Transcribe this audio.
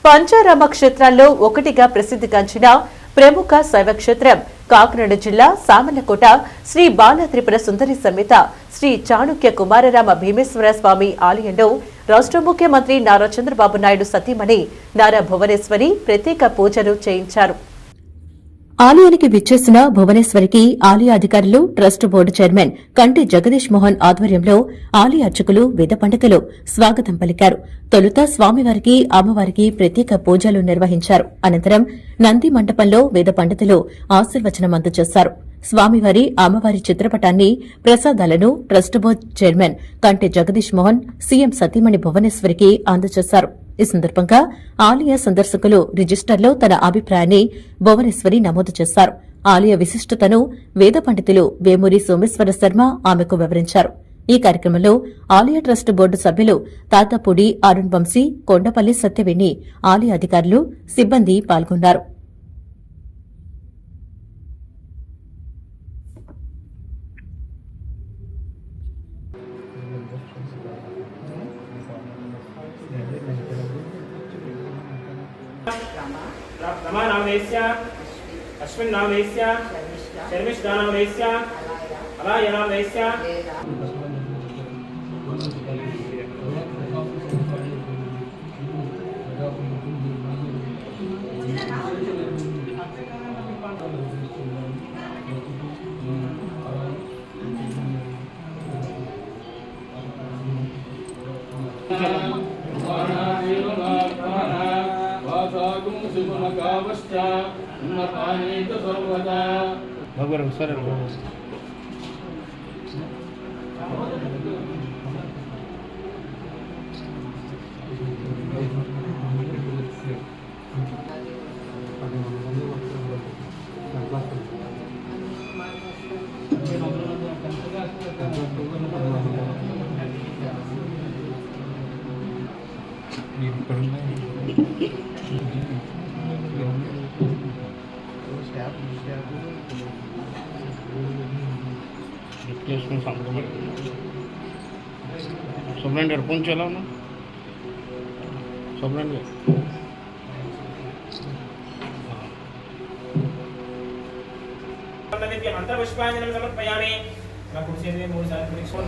పంచారామ క్షేత్రాల్లో ఒకటిగా ప్రసిద్ధిగాంచిన ప్రముఖ శైవక్షేత్రం కాకినాడ జిల్లా సామర్లకోట శ్రీ బాలత్రిపుర సుందరి సమేత శ్రీ చాణుక్య కుమారరామ భీమేశ్వర స్వామి ఆలయంలో రాష్ట్ర ముఖ్యమంత్రి నారా చంద్రబాబు నాయుడు సతీమణి నారా భువనేశ్వరి ప్రత్యేక పూజలు చేయించారు. ఆలయానికి విచ్చేసిన భువనేశ్వరికి ఆలయ అధికారులు, ట్రస్ట్ బోర్డు చైర్మన్ కంటి జగదీష్ మోహన్ ఆధ్వర్యంలో ఆలయ అర్చకులు, వేద పండితులు స్వాగతం పలికారు. తొలుత స్వామివారికి, అమ్మవారికి ప్రత్యేక పూజలు నిర్వహించారు. అనంతరం నంది మండపంలో వేద పండితులు ఆశీర్వచనం అందజేశారు. స్వామివారి, అమ్మవారి చిత్రపటాన్ని, ప్రసాదాలను ట్రస్ట్ బోర్డు చైర్మన్ కంటి జగదీష్ మోహన్ సీఎం సతీమణి భువనేశ్వరికి అందజేశారు. ఈ సందర్భంగా ఆలయ సందర్శకులు రిజిస్టర్లో తన అభిప్రాయాన్ని భువనేశ్వరి నమోదు చేశారు. ఆలయ విశిష్టతను వేద పండితులు వేమూరి సోమేశ్వర శర్మ ఆమెకు వివరించారు. ఈ కార్యక్రమంలో ఆలయ ట్రస్ట్ బోర్డు సభ్యులు తాతపూడి అరుణ్ వంశీ, కొండపల్లి సత్యవేణి, ఆలయ అధికారులు, సిబ్బంది పాల్గొన్నారు. रमा नामवेश्य अश्विन नामवेश्य शर्मिष्ठा नामवेश्य अलाय नामवेश्य भगवान सर सोबलैंड फोन चलाओ ना सोबलैंड मंत्रपुष्पांजलिं समर्पयामि। मैं कुर्सी में मूल सारे पुलिस को